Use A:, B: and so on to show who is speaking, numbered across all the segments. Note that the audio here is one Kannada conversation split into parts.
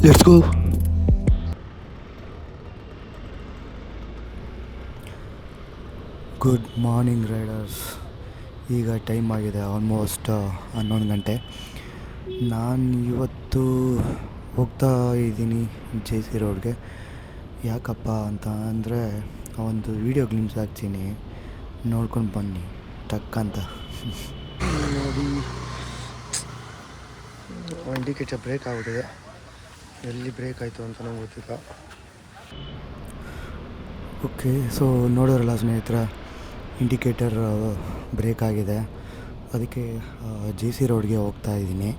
A: Let's go. Good morning Riders. ಈಗ ಟೈಮ್ ಆಗಿದೆ ಆಲ್ಮೋಸ್ಟ್ 11 ಗಂಟೆ. ನಾನು ಇವತ್ತು ಹೋಗ್ತಾ ಇದ್ದೀನಿ ಜೆ ಸಿ ರೋಡ್ಗೆ. ಯಾಕಪ್ಪ ಅಂತ ಅಂದರೆ ಒಂದು ವೀಡಿಯೋ ಗ್ಲಿಮ್ಸ್ ಹಾಕ್ತೀನಿ, ನೋಡ್ಕೊಂಡು ಬನ್ನಿ ಟಕ್ಕಂತ. ನೋಡಿ, ಇಂಡಿಕೇಟರ್ ಬ್ರೇಕ್ ಆಗ್ಬಿಟ್ಟಿದೆ. ಎಲ್ಲಿ ಬ್ರೇಕ್ ಆಯಿತು ಅಂತ ನಂಗೆ ಗೊತ್ತಿಲ್ಲ. ಓಕೆ, ಸೊ ನೋಡೋರಲ್ಲ ಸ್ನೇಹಿತರೆ, ಇಂಡಿಕೇಟರ್ ಬ್ರೇಕ್ ಆಗಿದೆ. ಅದಕ್ಕೆ ಜೆ ಸಿ ರೋಡ್ಗೆ ಹೋಗ್ತಾ ಇದ್ದೀನಿ.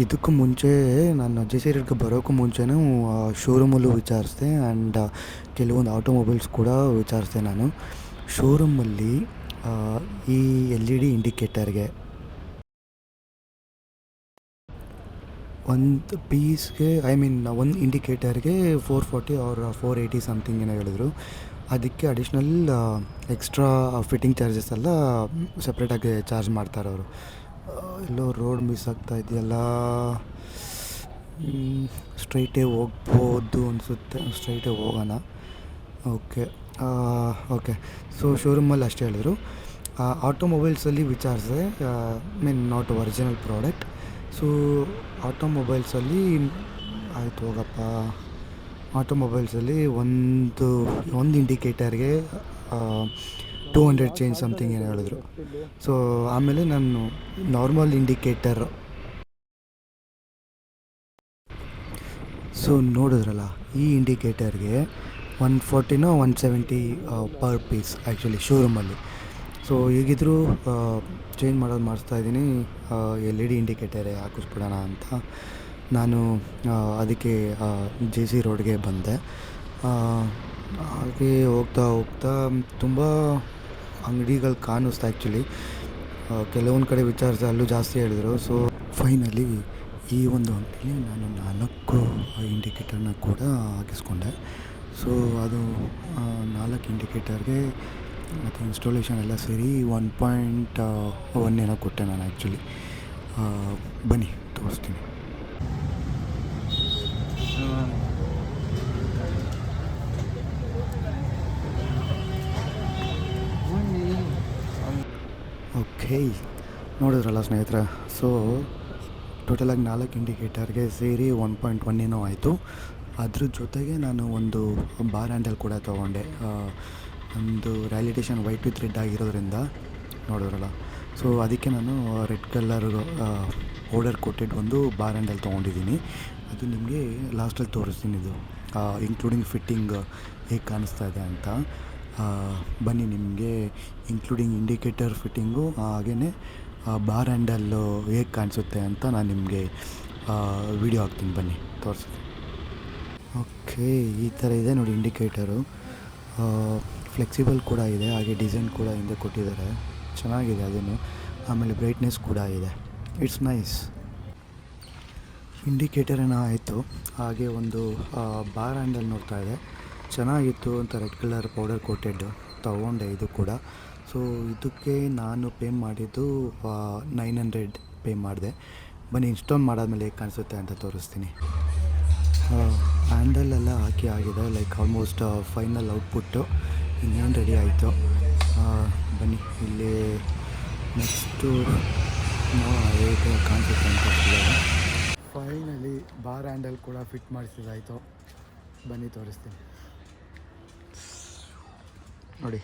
A: ಇದಕ್ಕೂ ಮುಂಚೆ ನಾನು ಜೆ ಸಿ ರೋಡ್ಗೆ ಬರೋಕ್ಕೂ ಮುಂಚೆನೂ ಶೋರೂಮಲ್ಲೂ ವಿಚಾರಿಸಿದೆ ಆ್ಯಂಡ್ ಕೆಲವೊಂದು ಆಟೋಮೊಬೈಲ್ಸ್ ಕೂಡ ವಿಚಾರಿಸಿದೆ ನಾನು. ಶೋರೂಮಲ್ಲಿ ಈ LED ಇಂಡಿಕೇಟರ್ಗೆ ಒಂದು ಪೀಸ್ಗೆ ಒಂದು ಇಂಡಿಕೇಟರ್ಗೆ 440 ಆರ್ 480 ಸಮಥಿಂಗ್ ಏನೋ ಹೇಳಿದ್ರು. ಅದಕ್ಕೆ ಅಡಿಷ್ನಲ್ ಎಕ್ಸ್ಟ್ರಾ ಫಿಟ್ಟಿಂಗ್ ಚಾರ್ಜಸ್ ಎಲ್ಲ ಸಪ್ರೇಟಾಗಿ ಚಾರ್ಜ್ ಮಾಡ್ತಾರೆ ಅವರು. ಎಲ್ಲೋ ರೋಡ್ ಮಿಸ್ ಆಗ್ತಾ ಇದೆಯಲ್ಲ. ಸ್ಟ್ರೈಟೇ ಹೋಗ್ಬೋದು ಅನಿಸುತ್ತೆ. ಸ್ಟ್ರೈಟೇ ಹೋಗೋಣ. ಓಕೆ. ಸೊ ಶೋರೂಮಲ್ಲಿ ಅಷ್ಟೇ ಹೇಳಿದ್ರು. ಆಟೋಮೊಬೈಲ್ಸಲ್ಲಿ ವಿಚಾರಿಸಿದೆ, ನಾಟ್ ಒರಿಜಿನಲ್ ಪ್ರಾಡಕ್ಟ್. ಸೊ ಆಟೋಮೊಬೈಲ್ಸಲ್ಲಿ ಆಯಿತು ಹೋಗಪ್ಪ. ಆಟೋಮೊಬೈಲ್ಸಲ್ಲಿ ಒಂದು ಇಂಡಿಕೇಟರ್ಗೆ 200 ಚೇಂಜ್ ಸಮಥಿಂಗ್ ಏನು ಹೇಳಿದ್ರು. ಸೊ ಆಮೇಲೆ ನಾನು ನಾರ್ಮಲ್ ಇಂಡಿಕೇಟರ್ ನೋಡಿದ್ರಲ್ಲ, ಈ ಇಂಡಿಕೇಟರ್ಗೆ 140 170 ಪರ್ ಪೀಸ್ ಆ್ಯಕ್ಚುಲಿ ಶೋರೂಮಲ್ಲಿ. ಸೊ ಈಗಿದ್ರೂ ಚೇಂಜ್ ಮಾಡಿಸ್ತಾ ಇದ್ದೀನಿ. LED ಇಂಡಿಕೇಟರೇ ಹಾಕಿಸ್ಬಿಡೋಣ ಅಂತ ನಾನು ಅದಕ್ಕೆ ಜೆ ಸಿ ರೋಡ್ಗೆ ಬಂದೆ. ಹಾಗೆ ಹೋಗ್ತಾ ತುಂಬ ಅಂಗಡಿಗಳು ಕಾಣಿಸ್ತಾ ಆ್ಯಕ್ಚುಲಿ. ಕೆಲವೊಂದು ಕಡೆ ವಿಚಾರಿಸಿ ಅಲ್ಲೂ ಜಾಸ್ತಿ ಹೇಳಿದರು. ಸೊ ಫೈನಲಿ ಈ ಒಂದು ಅಂಗಡಿಲಿ ನಾನು 4 ಇಂಡಿಕೇಟರ್ನ ಕೂಡ ಹಾಕಿಸ್ಕೊಂಡೆ. ಸೊ ಅದು 4 ಇಂಡಿಕೇಟರ್ಗೆ ಮತ್ತು ಇನ್ಸ್ಟಾಲೇಷನ್ ಎಲ್ಲ ಸೇರಿ 1.1 ಏನೋ ಕೊಟ್ಟೆ ನಾನು ಆ್ಯಕ್ಚುಲಿ. ಬನ್ನಿ ತೋರಿಸ್ತೀನಿ. ಓಕೆ, ನೋಡಿದ್ರಲ್ಲ ಸ್ನೇಹಿತರೆ. ಸೊ ಟೋಟಲಾಗಿ 4 ಇಂಡಿಕೇಟರ್ಗೆ ಸೇರಿ 1.1 ಏನೋ ಆಯಿತು. ಅದ್ರ ಜೊತೆಗೆ ನಾನು ಒಂದು ಬಾರ್ ಹ್ಯಾಂಡಲ್ ಕೂಡ ತೊಗೊಂಡೆ. ಒಂದು ವ್ಯಾಲಿಡೇಷನ್ ವೈಟ್ ವಿತ್ ರೆಡ್ ಆಗಿರೋದ್ರಿಂದ ನೋಡಿದ್ರಲ್ಲ. ಸೊ ಅದಕ್ಕೆ ನಾನು ರೆಡ್ ಕಲರ್ ಆರ್ಡರ್ ಕೊಟ್ಟಿದ್ದು ಒಂದು ಬಾರ್ ಹ್ಯಾಂಡಲ್ ತೊಗೊಂಡಿದ್ದೀನಿ. ಅದು ನಿಮಗೆ ಲಾಸ್ಟಲ್ಲಿ ತೋರಿಸ್ತೀನಿ. ಇದು ಇನ್ಕ್ಲೂಡಿಂಗ್ ಫಿಟ್ಟಿಂಗ್ ಹೇಗೆ ಕಾಣಿಸ್ತಾ ಇದೆ ಅಂತ. ಬನ್ನಿ, ನಿಮಗೆ ಇನ್ಕ್ಲೂಡಿಂಗ್ ಇಂಡಿಕೇಟರ್ ಫಿಟ್ಟಿಂಗು ಹಾಗೆಯೇ ಬಾರ್ ಹ್ಯಾಂಡಲ್ಲು ಹೇಗೆ ಕಾಣಿಸುತ್ತೆ ಅಂತ ನಾನು ನಿಮಗೆ ವಿಡಿಯೋ ಹಾಕ್ತೀನಿ. ಬನ್ನಿ ತೋರಿಸ್ತೀನಿ. ಓಕೆ, ಈ ಥರ ಇದೆ ನೋಡಿ ಇಂಡಿಕೇಟರು. ಫ್ಲೆಕ್ಸಿಬಲ್ ಕೂಡ ಇದೆ, ಹಾಗೆ ಡಿಸೈನ್ ಕೂಡ ಹಿಂದೆ ಕೊಟ್ಟಿದ್ದಾರೆ. ಚೆನ್ನಾಗಿದೆ ಅದನ್ನು. ಆಮೇಲೆ ಬ್ರೈಟ್ನೆಸ್ ಕೂಡ ಇದೆ. It's nice. ಇಂಡಿಕೇಟರೇನೋ ಆಯಿತು. ಹಾಗೆ ಒಂದು ಬಾರ್ ಹ್ಯಾಂಡಲ್ ನೋಡ್ತಾ ಇದೆ, ಚೆನ್ನಾಗಿತ್ತು ಅಂತ ರೆಡ್ ಕಲರ್ ಪೌಡರ್ ಕೋಟೆಡ್ ತೊಗೊಂಡೆ ಇದು ಕೂಡ. ಸೊ ಇದಕ್ಕೆ ನಾನು ಪೇ ಮಾಡಿದ್ದು 900 ಪೇ ಮಾಡಿದೆ. ಬನ್ನಿ ಇನ್ಸ್ಟಾಲ್ ಮಾಡಾದ್ಮೇಲೆ ಹೇಗೆ ಕಾಣಿಸುತ್ತೆ ಅಂತ ತೋರಿಸ್ತೀನಿ. ಹ್ಯಾಂಡಲೆಲ್ಲ ಹಾಕಿ ಆಗಿದೆ, ಲೈಕ್ ಆಲ್ಮೋಸ್ಟ್ ಫೈನಲ್ ಔಟ್ಪುಟ್ಟು ಇನ್ನೇನು ರೆಡಿ ಆಯಿತು. ಬನ್ನಿ ಇಲ್ಲಿ ನೆಕ್ಸ್ಟು ಹೇಗೆ ಕಾಣಿಸುತ್ತೆ ಅಂತ. ಫೈನಲಿ ಬಾರ್ ಹ್ಯಾಂಡಲ್ ಕೂಡ ಫಿಟ್ ಮಾಡಿಸಿದಾಯಿತು. ಬನ್ನಿ ತೋರಿಸ್ತೀನಿ ನೋಡಿ.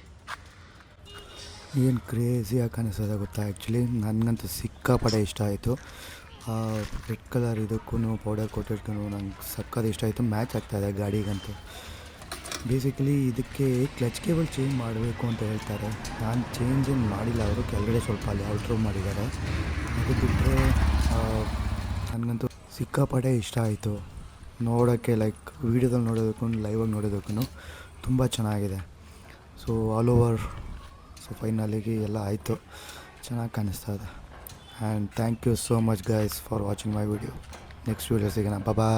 A: ಏನು ಕ್ರೇಜಿಯಾಗಿ ಕಾಣಿಸ್ತದೆ ಗೊತ್ತಾ. ಆ್ಯಕ್ಚುಲಿ ನನಗಂತೂ ಸಿಕ್ಕಾಪಟ್ಟೆ ಇಷ್ಟ ಆಯಿತು. ರೆಡ್ ಕಲರ್ ಇದಕ್ಕೂ ಪೌಡರ್ ಕೋಟೆಡ್ಗೂ ನಂಗೆ ಸಕ್ಕತ್ ಇಷ್ಟ ಆಯಿತು. ಮ್ಯಾಚ್ ಆಗ್ತಾಯಿದೆ ಗಾಡಿಗಂತೂ. ಬೇಸಿಕಲಿ ಇದಕ್ಕೆ ಕ್ಲಚ್ ಕೇಬಲ್ ಚೇಂಜ್ ಮಾಡಬೇಕು ಅಂತ ಹೇಳ್ತಾರೆ. ನಾನು ಚೇಂಜ್ ಏನು ಮಾಡಿಲ್ಲ. ಅವರು ಕೆಳಗಡೆ ಸ್ವಲ್ಪ ಅಲ್ಲಿ ಔಟ್ರೋ ಮಾಡಿದ್ದಾರೆ. ಅದು ಬಿಟ್ಟರೆ ನನಗಂತೂ ಸಿಕ್ಕಾಪಟ್ಟೆ ಇಷ್ಟ ಆಯಿತು. ನೋಡೋಕ್ಕೆ ಲೈಕ್ ವೀಡಿಯೋದಲ್ಲಿ ನೋಡೋದಕ್ಕೂ ಲೈವಾಗಿ ನೋಡೋದಕ್ಕೂ ತುಂಬ ಚೆನ್ನಾಗಿದೆ. ಸೊ ಆಲ್ ಓವರ್ ಫೈನಲಿಗೆ ಎಲ್ಲ ಆಯಿತು. ಚೆನ್ನಾಗಿ ಕಾಣಿಸ್ತಾ ಇದೆ. And thank you so much guys for watching my video. Next video ಸಿಗೋಣ. ಬಾಯ್.